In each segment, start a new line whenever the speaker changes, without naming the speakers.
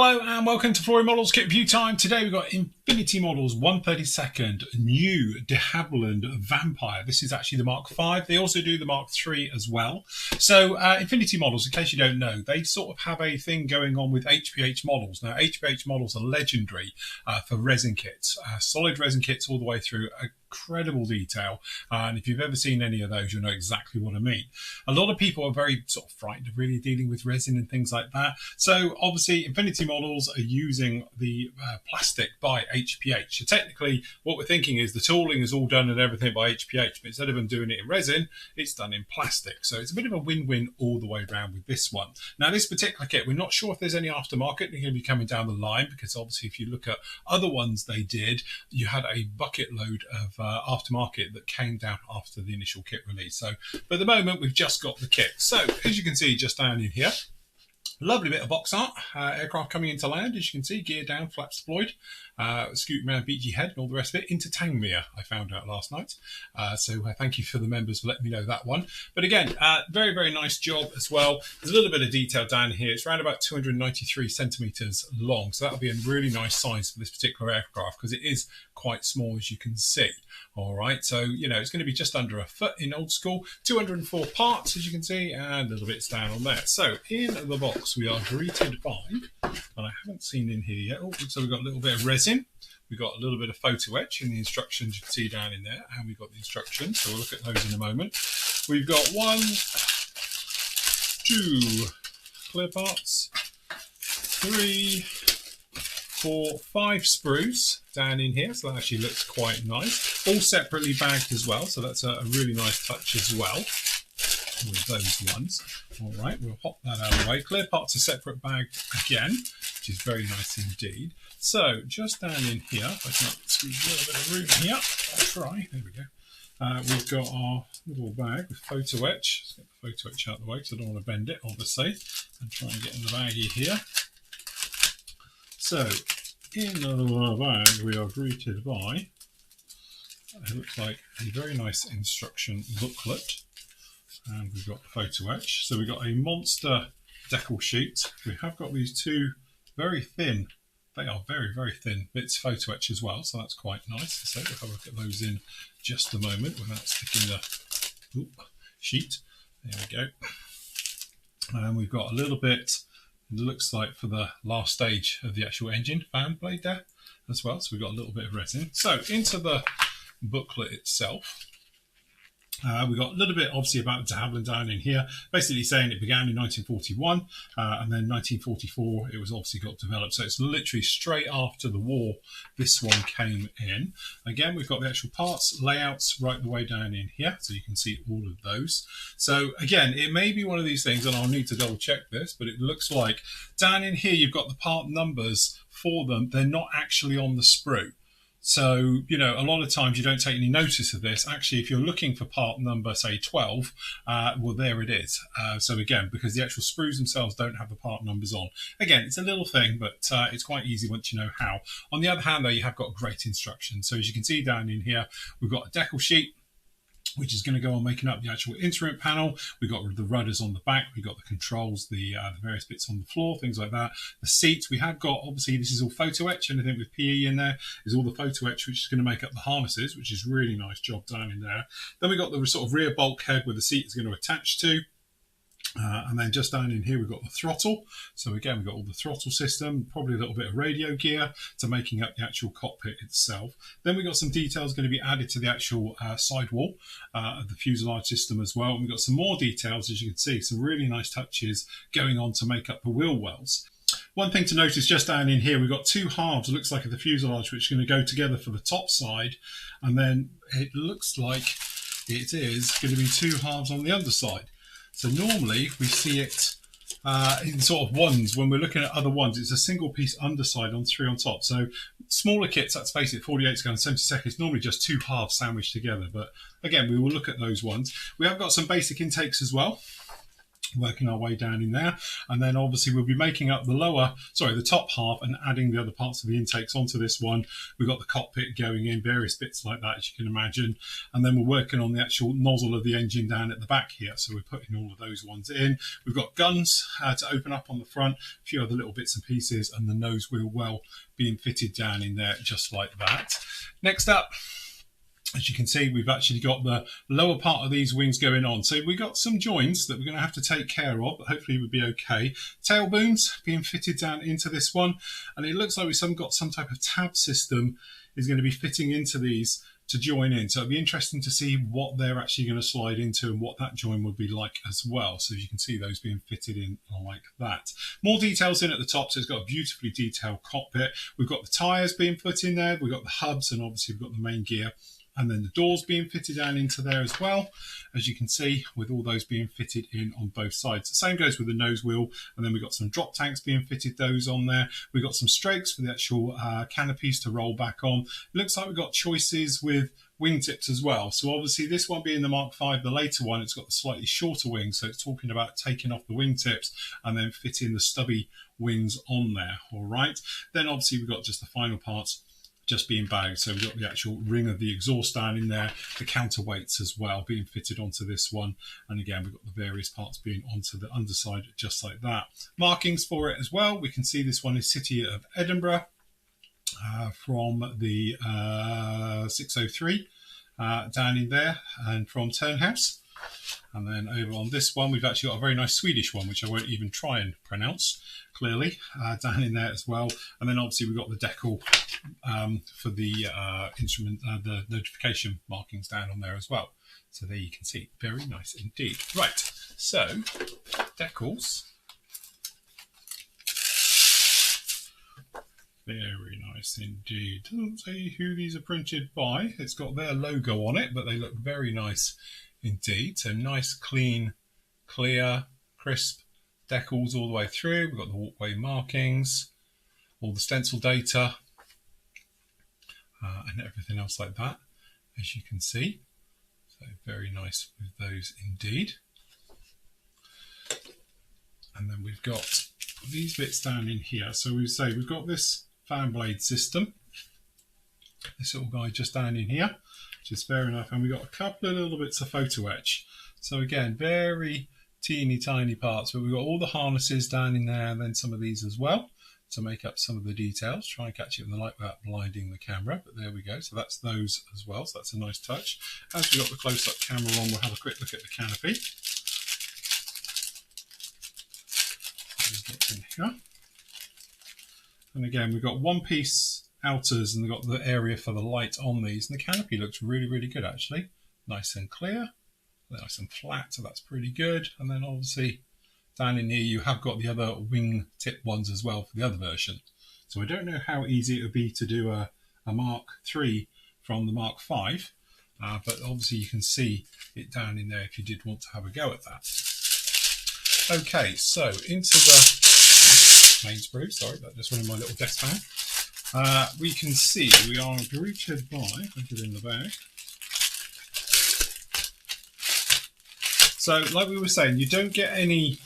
Hello and welcome to Flooring Models Kit Review Time. Today we've got Infinity Models 1/32 new de Havilland Vampire. This is actually the Mk.5. They also do the Mk.3 as well. So Infinity Models, in case you don't know, they sort of have a thing going on with HPH models. Now HPH models are legendary for resin kits, solid resin kits all the way through. Incredible detail, and if you've ever seen any of those, you'll know exactly what I mean. A lot of people are very sort of frightened of really dealing with resin and things like that. So obviously Infinity Models are using the plastic by HPH. So technically what we're thinking is the tooling is all done and everything by HPH, but instead of them doing it in resin, it's done in plastic. So it's a bit of a win-win all the way around with this one. Now this particular kit, we're not sure if there's any aftermarket. They're going to be coming down the line, because obviously if you look at other ones they did, you had a bucket load of aftermarket that came down after the initial kit release. So for the moment we've just got the kit. So as you can see just down in here, lovely bit of box art, aircraft coming into land, as you can see, gear down, flaps deployed, scooting around beachy head and all the rest of it. Into Tangmere, I found out last night. So thank you for the members for letting me know that one. But again, very, very nice job as well. There's a little bit of detail down here. It's around about 293 centimetres long. So that'll be a really nice size for this particular aircraft, because it is quite small, as you can see. All right, so, you know, it's going to be just under a foot in old school, 204 parts, as you can see, and little bits down on there. So in the box, we are greeted by, and I haven't seen in here yet, so we've got a little bit of resin, we've got a little bit of photo etch in the instructions you can see down in there, and we've got the instructions, so we'll look at those in a moment. We've got 1, 2 clear parts, 3, 4, 5 sprues down in here, so that actually looks quite nice. All separately bagged as well, so that's a really nice touch as well with those ones. All right, we'll pop that out of the way. Clear parts are separate bagged again, which is very nice indeed. So just down in here, if I can squeeze a little bit of room here, I'll try. There we go. We've got our little bag with photo etch. Let's get the photo etch out of the way because I don't want to bend it, obviously, and try and get in the baggie here. So, in the bag we are greeted by, it looks like a very nice instruction booklet, and we've got the photo etch. So we've got a monster decal sheet. We have got these two very thin, they are very, very thin bits photo etch as well, so that's quite nice. So we'll have a look at those in just a moment without sticking the sheet. There we go. And we've got a little bit, it looks like, for the last stage of the actual engine fan blade there as well. So we've got a little bit of resin. So into the booklet itself, we've got a little bit obviously about de Havilland down in here, basically saying it began in 1941 and then 1944 it was obviously got developed. So it's literally straight after the war this one came in. Again, we've got the actual parts layouts right the way down in here, so you can see all of those. So again, it may be one of these things, and I'll need to double check this, but it looks like down in here you've got the part numbers for them. They're not actually on the sprue. So, you know, a lot of times you don't take any notice of this. Actually, if you're looking for part number, say 12, well, there it is. So again, because the actual sprues themselves don't have the part numbers on. Again, it's a little thing, but it's quite easy once you know how. On the other hand, though, you have got great instructions. So as you can see down in here, we've got a decal sheet, which is going to go on making up the actual instrument panel. We've got the rudders on the back, we've got the controls, the various bits on the floor, things like that. The seats, we have got, obviously this is all photo etch, anything with PE in there is all the photo etch, which is going to make up the harnesses, which is really nice job down in there. Then we've got the sort of rear bulkhead where the seat is going to attach to. And then just down in here we've got the throttle. So again, we've got all the throttle system, probably a little bit of radio gear to making up the actual cockpit itself. Then we've got some details going to be added to the actual sidewall of the fuselage system as well. And we've got some more details, as you can see, some really nice touches going on to make up the wheel wells. One thing to notice just down in here, we've got two halves, it looks like, of the fuselage, which are going to go together for the top side. And then it looks like it is going to be two halves on the underside. So normally we see it in sort of ones. When we're looking at other ones, it's a single piece underside on 3 on top. So smaller kits, let's face it, 48 going 72nd, it's normally just two halves sandwiched together. But again, we will look at those ones. We have got some basic intakes as well. working our way down in there, and then obviously we'll be making up the top half and adding the other parts of the intakes onto this one. We've got the cockpit going in, various bits like that, as you can imagine, and then we're working on the actual nozzle of the engine down at the back here, so we're putting all of those ones in. We've got guns to open up on the front, a few other little bits and pieces, and the nose wheel well being fitted down in there just like that. Next up, as you can see, we've actually got the lower part of these wings going on. So we've got some joins that we're going to have to take care of, but hopefully we'll be okay. Tail booms being fitted down into this one. And it looks like we've got some type of tab system is going to be fitting into these to join in. So it'll be interesting to see what they're actually going to slide into and what that join will be like as well. So you can see those being fitted in like that. More details in at the top. So it's got a beautifully detailed cockpit. We've got the tyres being put in there. We've got the hubs, and obviously we've got the main gear. And then the doors being fitted down into there as well, as you can see, with all those being fitted in on both sides. The same goes with the nose wheel, and then we've got some drop tanks being fitted, those on there. We've got some strakes for the actual canopies to roll back on. It looks like we've got choices with wingtips as well. So obviously this one being the Mk.5, the later one, it's got the slightly shorter wings, so it's talking about taking off the wingtips and then fitting the stubby wings on there, all right? Then obviously we've got just the final parts just being bagged. So we've got the actual ring of the exhaust down in there, the counterweights as well being fitted onto this one, and again we've got the various parts being onto the underside just like that. Markings for it as well, we can see this one is City of Edinburgh from the 603 down in there, and from Turnhouse. And then over on this one, we've actually got a very nice Swedish one, which I won't even try and pronounce clearly, down in there as well. And then obviously we've got the decal for the instrument, the notification markings down on there as well. So there you can see, very nice indeed. Right, so decals. Very nice indeed. Doesn't say who these are printed by. It's got their logo on it, but they look very nice indeed. So nice, clean, clear, crisp decals all the way through. We've got the walkway markings, all the stencil data, and everything else like that, as you can see. So very nice with those indeed. And then we've got these bits down in here. So we say we've got this fan blade system, this little guy just down in here, which is fair enough. And we've got a couple of little bits of photo etch. So again, very teeny tiny parts, but we've got all the harnesses down in there, and then some of these as well to make up some of the details. Try and catch it in the light without blinding the camera, but there we go. So that's those as well. So that's a nice touch. As we've got the close-up camera on, we'll have a quick look at the canopy. In here. And again, we've got one-piece outers, and we've got the area for the light on these. And the canopy looks really, really good actually. Nice and clear, nice and flat, so that's pretty good. And then obviously down in here you have got the other wing tip ones as well for the other version. So I don't know how easy it would be to do a Mark III from the Mk.5, but obviously you can see it down in there if you did want to have a go at that. Okay, so into the main sprue, sorry, that just went in my little desk fan. We can see we are greeted by, I'll get it in the bag. So like we were saying, you don't get any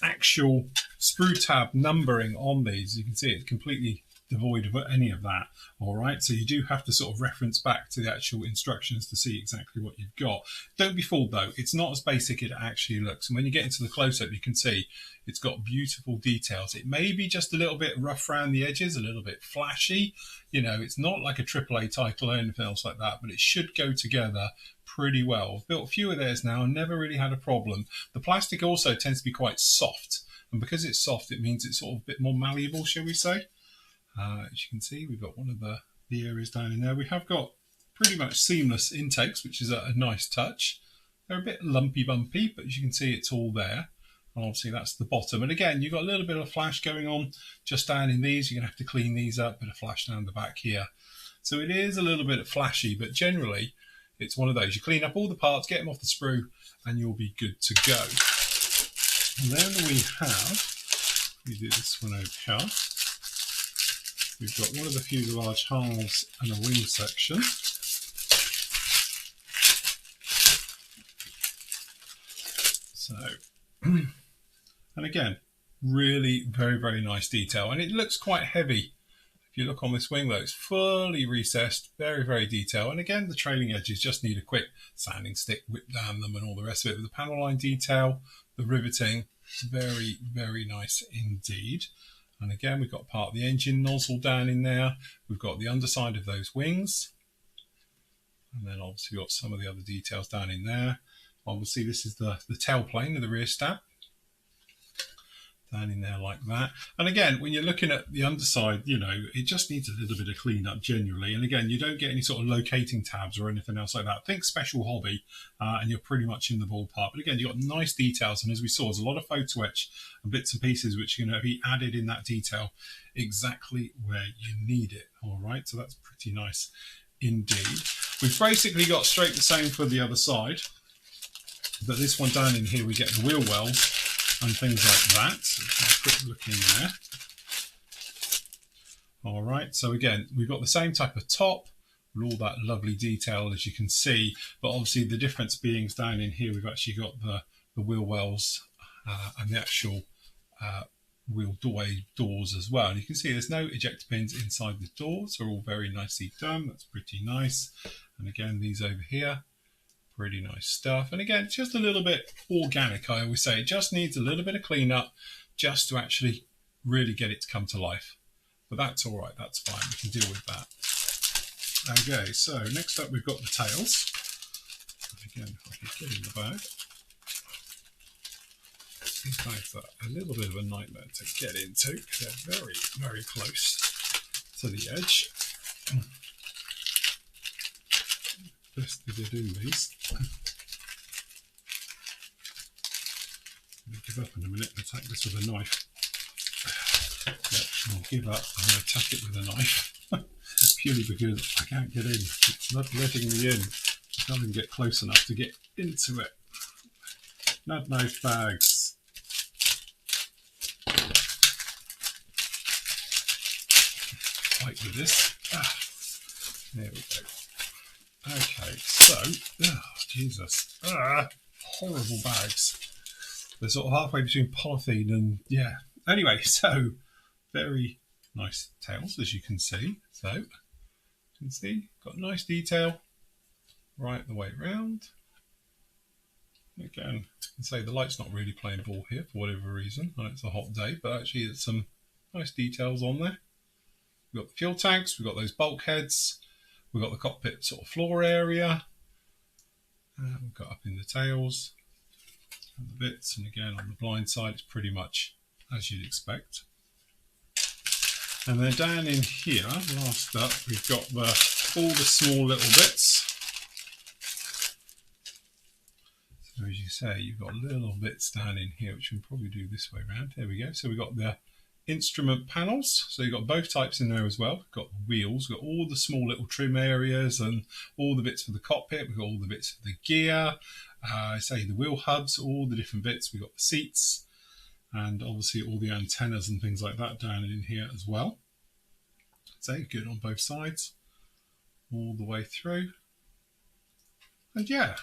actual sprue tab numbering on these. You can see it's completely devoid of any of that. All right, so you do have to sort of reference back to the actual instructions to see exactly what you've got. Don't be fooled though, it's not as basic as it actually looks. And when you get into the close-up, you can see it's got beautiful details. It may be just a little bit rough around the edges, a little bit flashy. You know, it's not like a AAA title or anything else like that, but it should go together pretty well. I've built a few of theirs now and never really had a problem. The plastic also tends to be quite soft, and because it's soft, it means it's sort of a bit more malleable, shall we say. As you can see, we've got one of the areas down in there. We have got pretty much seamless intakes, which is a nice touch. They're a bit lumpy bumpy, but as you can see, it's all there. And obviously that's the bottom. And again, you've got a little bit of flash going on just down in these. You're going to have to clean these up, bit of flash down the back here. So it is a little bit flashy, but generally it's one of those. You clean up all the parts, get them off the sprue, and you'll be good to go. And then we do this one over here. We've got one of the fuselage halves and a wing section. So, and again, really very nice detail, and it looks quite heavy. If you look on this wing though, it's fully recessed, very detailed, and again the trailing edges just need a quick sanding stick, whip down them and all the rest of it. With the panel line detail, the riveting, very nice indeed. And again, we've got part of the engine nozzle down in there, we've got the underside of those wings, and then obviously we've got some of the other details down in there. Obviously this is the tailplane of the rear stab down in there like that. And again, when you're looking at the underside, you know, it just needs a little bit of cleanup generally. And again, you don't get any sort of locating tabs or anything else like that. Think special hobby, and you're pretty much in the ballpark. But again, you've got nice details, and as we saw, there's a lot of photo etch and bits and pieces which are going to be added in that detail exactly where you need it. All right, so that's pretty nice indeed. We've basically got straight the same for the other side, but this one down in here we get the wheel wells and things like that. So a quick look in there. All right, so again, we've got the same type of top with all that lovely detail as you can see, but obviously the difference being is down in here we've actually got the wheel wells and the actual wheel doorway doors as well. And you can see there's no ejector pins inside the doors, they're all very nicely done. That's pretty nice. And again, these over here, pretty nice stuff. And again, it's just a little bit organic. I always say it just needs a little bit of cleanup just to actually really get it to come to life. But that's all right, that's fine, we can deal with that. Okay, so next up we've got the tails. Again, if I can get in the bag. These bags are a little bit of a nightmare to get into because they're very close to the edge. Best to do these. I'll give up in a minute and attack this with a knife. Yeah, I'll give up and I'll attack it with a knife. Purely because I can't get in. It's not letting me in. I can't even get close enough to get into it. Not knife bags. Fight with this. There we go. Okay, so, Jesus, horrible bags. They're sort of halfway between polythene and, yeah. Anyway, so, very nice tails, as you can see. So, you can see, got nice detail right the way around. Again, you can say the light's not really playing ball here for whatever reason. I know it's a hot day, but actually there's some nice details on there. We've got the fuel tanks, we've got those bulkheads. We've got the cockpit sort of floor area. We've got up in the tails and the bits, and again on the blind side it's pretty much as you'd expect. And then down in here, last up, we've got all the small little bits. So as you say, you've got little bits down in here, which we can probably do this way around. There we go. So we've got the instrument panels, so you've got both types in there as well. We've got the wheels, we've got all the small little trim areas and all the bits for the cockpit. We've got all the bits for the gear, say the wheel hubs, all the different bits. We've got the seats and obviously all the antennas and things like that down in here as well. So good on both sides all the way through. And yeah,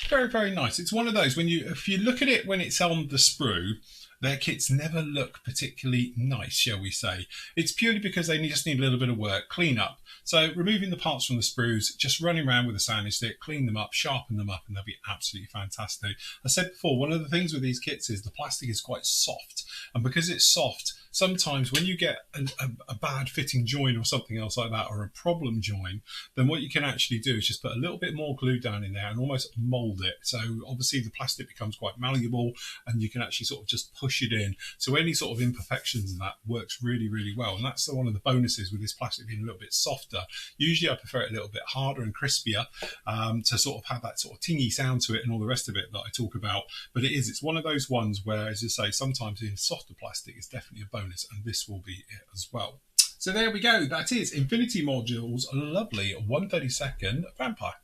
very nice. It's one of those, if you look at it when it's on the sprue, their kits never look particularly nice, shall we say. It's purely because they just need a little bit of work, clean up. So removing the parts from the sprues, just running around with a sanding stick, clean them up, sharpen them up, and they'll be absolutely fantastic. I said before, one of the things with these kits is the plastic is quite soft. And because it's soft, sometimes when you get a bad fitting join or something else like that, or a problem join, then what you can actually do is just put a little bit more glue down in there and almost mold it. So obviously the plastic becomes quite malleable and you can actually sort of just push it in. So any sort of imperfections in that works really well. And that's one of the bonuses with this plastic being a little bit softer. Usually I prefer it a little bit harder and crispier to sort of have that sort of tingy sound to it and all the rest of it that I talk about. But it's one of those ones where, as you say, sometimes in softer plastic is definitely a bonus, and this will be it as well. So there we go. That is Infinity Module's lovely 1/32 Vampire.